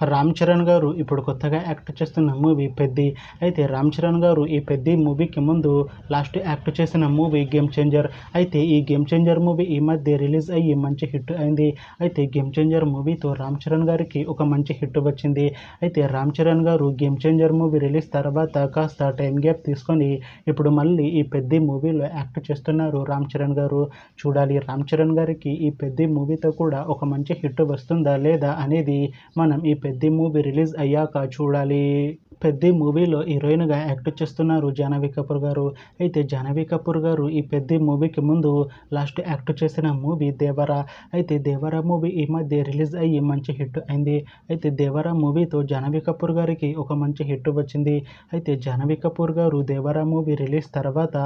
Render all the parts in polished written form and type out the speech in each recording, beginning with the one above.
రామ్ చరణ్ గారు ఇప్పుడు కొత్తగా యాక్ట్ చేస్తున్న మూవీ పెద్ది. అయితే రామ్ చరణ్ గారు ఈ పెద్ది మూవీకి ముందు లాస్ట్ యాక్ట్ చేసిన మూవీ గేమ్ చేంజర్. అయితే ఈ గేమ్ చేంజర్ మూవీ ఈ మధ్య రిలీజ్ అయ్యి మంచి హిట్ అయింది. అయితే గేమ్ చేంజర్ మూవీతో రామ్ చరణ్ గారికి ఒక మంచి హిట్ వచ్చింది. అయితే రామ్ చరణ్ గారు గేమ్ చేంజర్ మూవీ రిలీజ్ తర్వాత కాస్త టైం గ్యాప్ తీసుకొని ఇప్పుడు మళ్ళీ ఈ పెద్ది మూవీలో యాక్ట్ చేస్తున్నారు రామ్ చరణ్ గారు. చూడాలి రామ్ చరణ్ గారికి ఈ పెద్ది మూవీతో కూడా ఒక మంచి హిట్ వస్తుందా లేదా అనేది మనం ఈ పెద్ది మూవీ రిలీజ్ అయ్యాక చూడాలి. పెద్ది మూవీలో హీరోయిన్గా యాక్ట్ చేస్తున్నారు జాహ్నవి కపూర్ గారు. అయితే జాహ్నవి కపూర్ గారు ఈ పెద్ది మూవీకి ముందు లాస్ట్ యాక్ట్ చేసిన మూవీ దేవరా. అయితే దేవరా మూవీ ఈ మధ్య రిలీజ్ అయ్యి మంచి హిట్ అయింది. అయితే దేవరా మూవీతో జాహ్నవి కపూర్ గారికి ఒక మంచి హిట్ వచ్చింది. అయితే జాహ్నవి కపూర్ గారు దేవరా మూవీ రిలీజ్ తర్వాత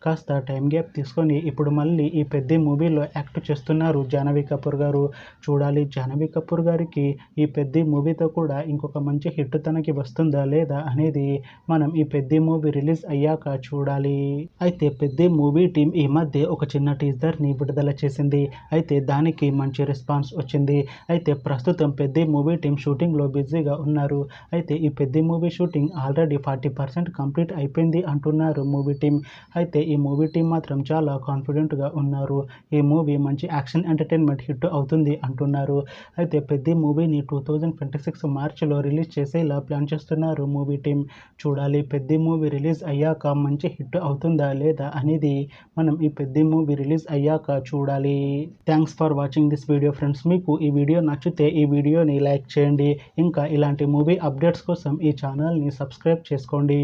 కాస్త టైం గ్యాప్ తీసుకొని ఇప్పుడు మళ్ళీ ఈ పెద్ది మూవీలో యాక్ట్ చేస్తున్నారు జాహ్నవి కపూర్ గారు. చూడాలి జాహ్నవి కపూర్ గారికి ఈ పెద్ది మూవీతో కూడా ఇంకొక మంచి హిట్ తనకి వస్తుందా లేదా అనేది మనం ఈ పెద్ది మూవీ రిలీజ్ అయ్యాక చూడాలి. అయితే పెద్ది మూవీ టీం ఈ మధ్య ఒక చిన్న టీజర్ని విడుదల చేసింది. అయితే దానికి మంచి రెస్పాన్స్ వచ్చింది. అయితే ప్రస్తుతం పెద్ది మూవీ టీం షూటింగ్లో బిజీగా ఉన్నారు. అయితే ఈ Peddi movie shooting already 40% complete అయిపోయింది అంటున్నారు మూవీ టీం. అయితే ఈ మూవీ టీం మాత్రం చాలా కాన్ఫిడెంట్గా ఉన్నారు. ఈ మూవీ మంచి యాక్షన్ ఎంటర్టైన్మెంట్ హిట్ అవుతుంది అంటున్నారు. అయితే పెద్ది మూవీని 2026 మార్చిలో రిలీజ్ చేసేలా ప్లాన్ చేస్తున్నారు మూవీ టీం. చూడాలి పెద్ది మూవీ రిలీజ్ అయ్యాక మంచి హిట్ అవుతుందా లేదా అనేది మనం ఈ పెద్ది మూవీ రిలీజ్ అయ్యాక చూడాలి. Thanks for watching this video friends. మీకు ఈ వీడియో నచ్చితే ఈ వీడియోని లైక్ చేయండి. ఇంకా ఇలాంటి మూవీ అప్డేట్స్ కోసం ఈ ఛానల్ని సబ్స్క్రైబ్ చేసుకోండి.